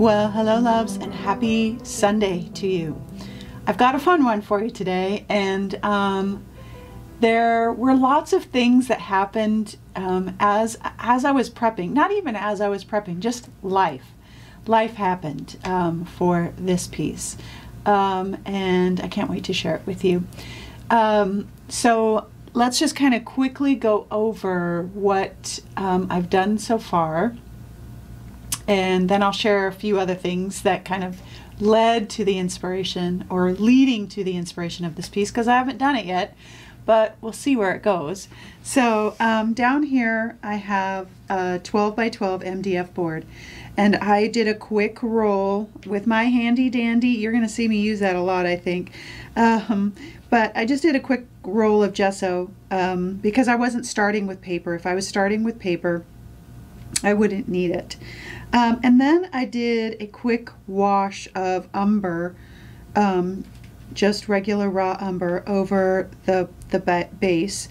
Well, hello loves, and happy Sunday to you. I've got a fun one for you today, and there were lots of things that happened as I was prepping. Not even as I was prepping, just life. Life happened for this piece, and I can't wait to share it with you. So let's just kind of quickly go over what I've done so far. And then I'll share a few other things that kind of led to the inspiration, or leading to the inspiration of this piece, because I haven't done it yet, but we'll see where it goes. So down here I have a 12 by 12 MDF board, and I did a quick roll with my handy dandy. You're going to see me use that a lot, I think. But I just did a quick roll of gesso because I wasn't starting with paper. If I was starting with paper, I wouldn't need it. And then I did a quick wash of umber, just regular raw umber, over the base.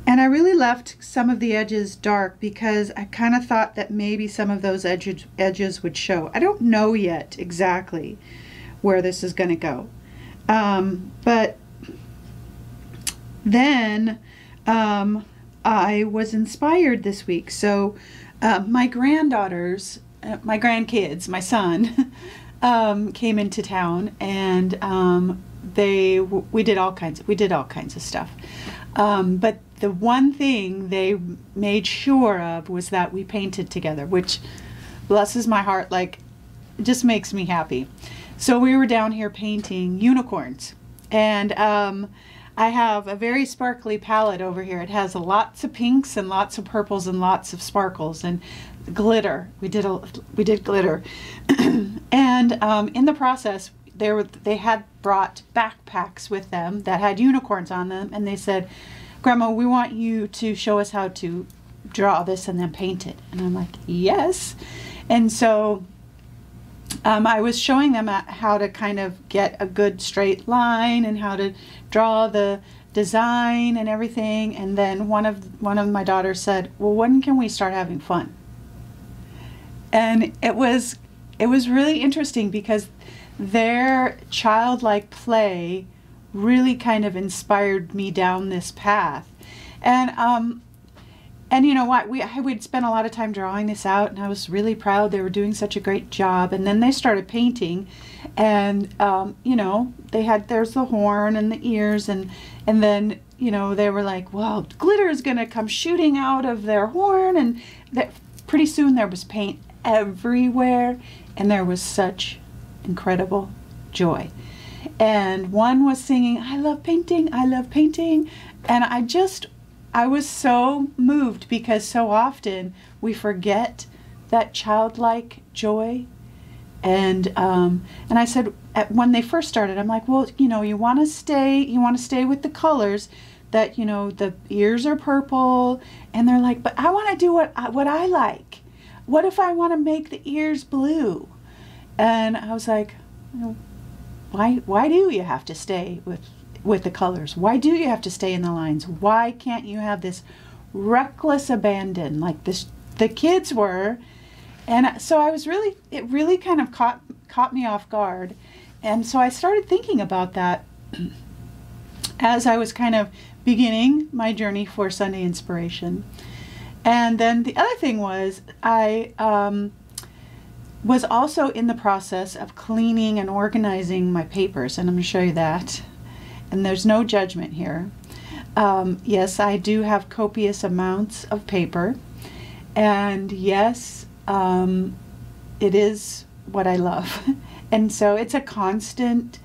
And I really left some of the edges dark because I kind of thought that maybe some of those edges would show. I don't know yet exactly where this is going to go. But then I was inspired this week. So my granddaughters, my grandkids, my son, came into town, and we did all kinds of stuff. But the one thing they made sure of was that we painted together, which blesses my heart, like, just makes me happy. So we were down here painting unicorns, and I have a very sparkly palette over here. It has lots of pinks and lots of purples and lots of sparkles and glitter. We did glitter. And in the process, they had brought backpacks with them that had unicorns on them, and they said, "Grandma, we want you to show us how to draw this and then paint it." And I'm like, yes. And so I was showing them how to kind of get a good straight line and how to draw the design and everything. And then one of my daughters said, "Well, when can we start having fun?" And it was really interesting because their childlike play really kind of inspired me down this path. And you know what, we'd spent a lot of time drawing this out, and I was really proud. They were doing such a great job. And then they started painting, and you know, there's the horn and the ears, and then, you know, they were like, well, glitter is gonna come shooting out of their horn, and pretty soon there was paint everywhere, and there was such incredible joy. And one was singing, "I love painting, I love painting," and I was so moved, because so often we forget that childlike joy. And I said, when they first started, I'm like, well, you know, you want to stay with the colors, that, you know, the ears are purple, and they're like, but I want to do what I like. What if I want to make the ears blue? And I was like, you know, why do you have to stay with the colors? Why do you have to stay in the lines? Why can't you have this reckless abandon like the kids were? And so it really kind of caught me off guard. And so I started thinking about that as I was kind of beginning my journey for Sunday inspiration. And then the other thing was, I was also in the process of cleaning and organizing my papers, and I'm going to show you that. And there's no judgment here. Yes, I do have copious amounts of paper, and yes, it is what I love. And so it's a constant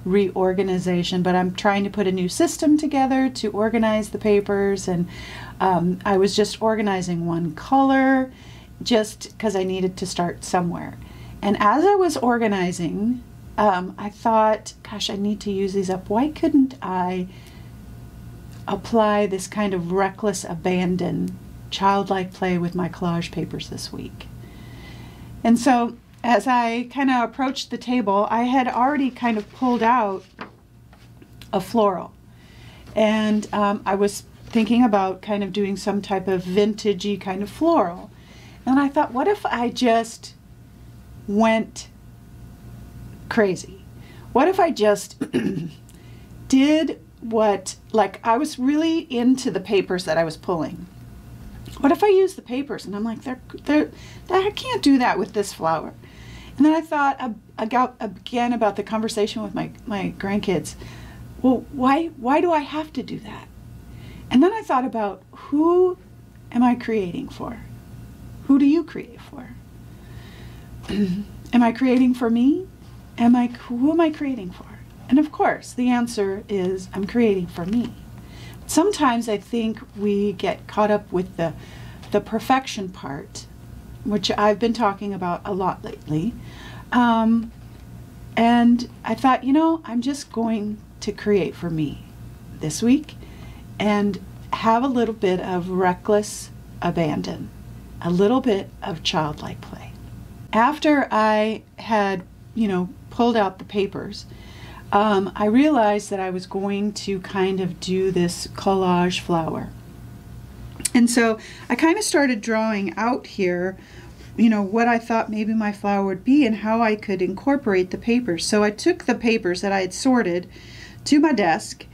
reorganization, but I'm trying to put a new system together to organize the papers. And I was just organizing one color just because I needed to start somewhere. And as I was organizing, I thought, gosh, I need to use these up. Why couldn't I apply this kind of reckless abandon, childlike play with my collage papers this week? And so as I kind of approached the table, I had already kind of pulled out a floral. And I was thinking about kind of doing some type of vintagey kind of floral. And I thought, what if I just went crazy. What if I just did what, like, I was really into the papers that I was pulling. What if I use the papers? And I'm like, I can't do that with this flower. And then I thought again about the conversation with my grandkids. Well, why do I have to do that? And then I thought about, who am I creating for? Who do you create for? Am I creating for me? Who am I creating for? And of course, the answer is, I'm creating for me. Sometimes I think we get caught up with the perfection part, which I've been talking about a lot lately. And I thought, I'm just going to create for me this week and have a little bit of reckless abandon, a little bit of childlike play. After I had, pulled out the papers, I realized that I was going to kind of do this collage flower. And so I kind of started drawing out here, what I thought maybe my flower would be and how I could incorporate the papers. So I took the papers that I had sorted to my desk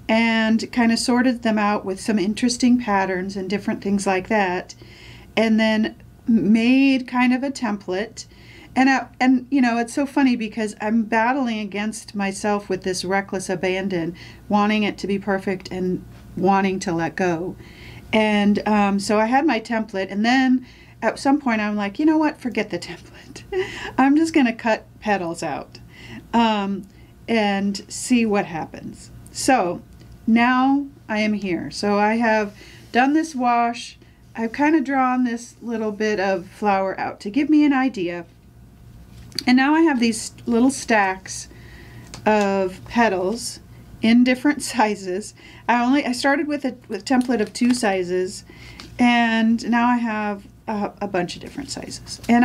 and kind of sorted them out with some interesting patterns and different things like that, and then made kind of a template. And it's so funny because I'm battling against myself with this reckless abandon, wanting it to be perfect and wanting to let go. And so I had my template, and then at some point I'm like, you know what, forget the template. I'm just going to cut petals out and see what happens. So now I am here. So I have done this wash. I've kind of drawn this little bit of flower out to give me an idea. And now I have these little stacks of petals in different sizes. I started with a template of 2 sizes, and now I have a bunch of different sizes. And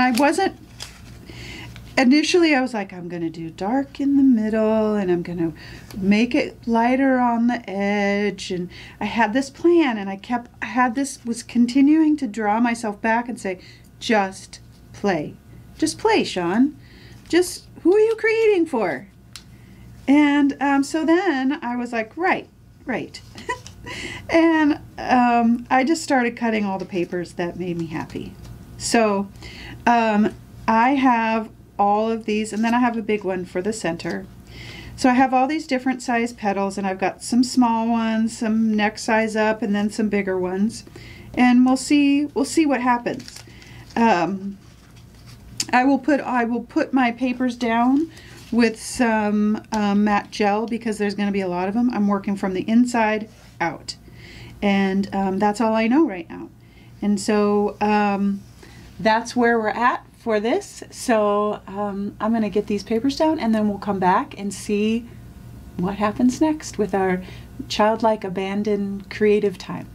initially I was like, I'm going to do dark in the middle, and I'm going to make it lighter on the edge. And I had this plan, and was continuing to draw myself back and say, just play. Just play, Sean. Just, who are you creating for? And so then I was like, right. And I just started cutting all the papers that made me happy. So I have all of these, and then I have a big one for the center. So I have all these different size petals, and I've got some small ones, some next size up, and then some bigger ones. And we'll see what happens. I will put my papers down with some matte gel, because there's going to be a lot of them. I'm working from the inside out, and that's all I know right now. And so that's where we're at for this. So I'm going to get these papers down, and then we'll come back and see what happens next with our childlike abandoned creative time.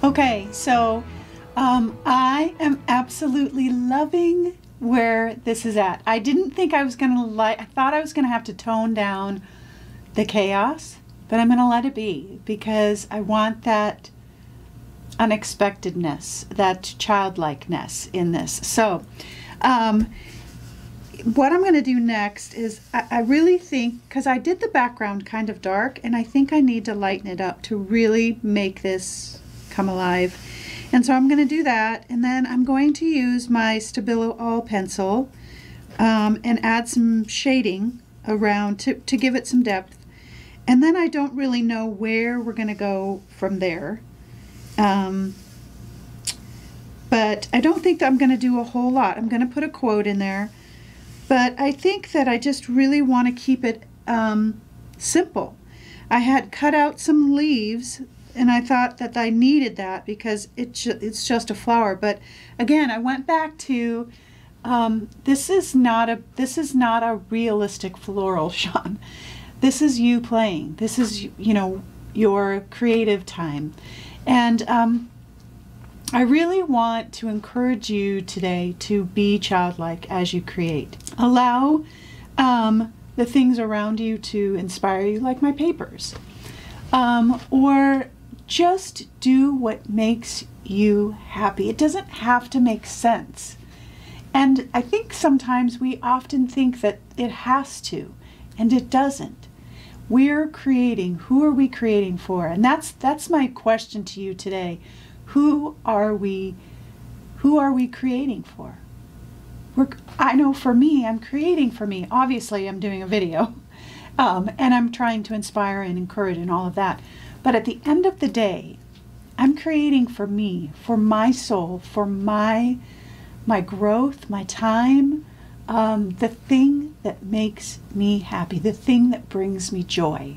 Okay, so I am absolutely loving where this is at. I didn't think I was going to I thought I was going to have to tone down the chaos, but I'm going to let it be because I want that unexpectedness, that childlikeness in this. So what I'm going to do next is I really think, because I did the background kind of dark, and I think I need to lighten it up to really make this come alive. And so I'm going to do that, and then I'm going to use my Stabilo All pencil and add some shading around to give it some depth. And then I don't really know where we're going to go from there. But I don't think that I'm going to do a whole lot. I'm going to put a quote in there. But I think that I just really want to keep it simple. I had cut out some leaves, and I thought that I needed that because it's just a flower. But again, I went back to this is not a realistic floral, Sean. This is you playing. This is, you know, your creative time. And I really want to encourage you today to be childlike as you create. Allow the things around you to inspire you, like my papers. Or just do what makes you happy. It doesn't have to make sense. And I think sometimes we often think that it has to, and it doesn't. We're creating. Who are we creating for? And that's my question to you today. Who are we creating for? I know for me, I'm creating for me. Obviously, I'm doing a video, and I'm trying to inspire and encourage and all of that. But at the end of the day, I'm creating for me, for my soul, for my growth, my time, the thing that makes me happy, the thing that brings me joy.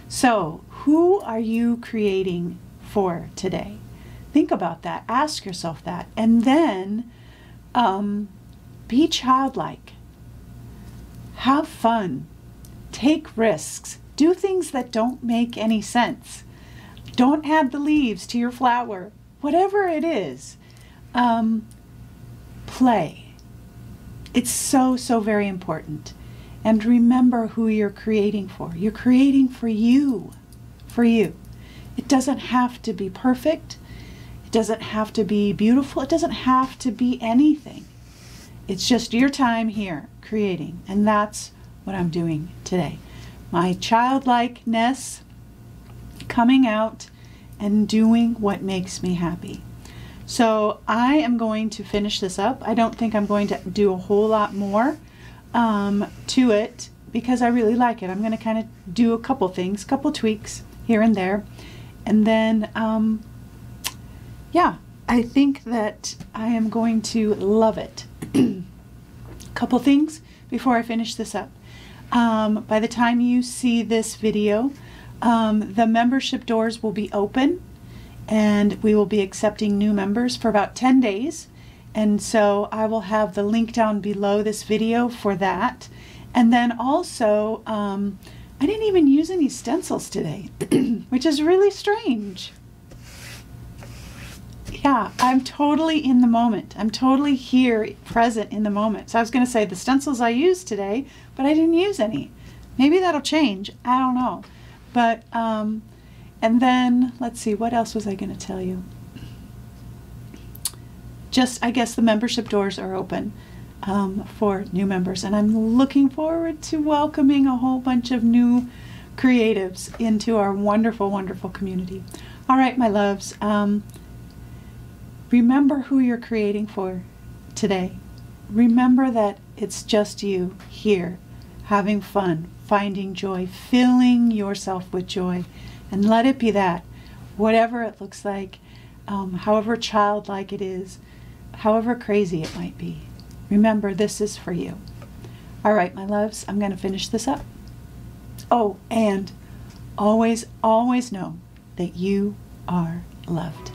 So, who are you creating for today? Think about that. Ask yourself that. And then be childlike. Have fun. Take risks. Do things that don't make any sense. Don't add the leaves to your flower. Whatever it is, play. It's so, so very important. And remember who you're creating for. You're creating for you. For you. It doesn't have to be perfect. It doesn't have to be beautiful. It doesn't have to be anything. It's just your time here creating. And that's what I'm doing today. My childlikeness coming out and doing what makes me happy. So I am going to finish this up. I don't think I'm going to do a whole lot more to it because I really like it. I'm going to kind of do a couple things, couple tweaks here and there. And then, yeah, I think that I am going to love it. Couple things before I finish this up. By the time you see this video, the membership doors will be open. And we will be accepting new members for about 10 days. And so I will have the link down below this video for that. And then also, I didn't even use any stencils today, which is really strange. Yeah, I'm totally in the moment. I'm totally here, present in the moment. So I was going to say the stencils I used today, but I didn't use any. Maybe that'll change. I don't know. But, and then, let's see, what else was I going to tell you? Just, I guess the membership doors are open for new members. And I'm looking forward to welcoming a whole bunch of new creatives into our wonderful, wonderful community. All right, my loves. Remember who you're creating for today. Remember that it's just you here, having fun, finding joy, filling yourself with joy. And let it be that, whatever it looks like, however childlike it is, however crazy it might be. Remember, this is for you. All right, my loves, I'm going to finish this up. Oh, and always, always know that you are loved.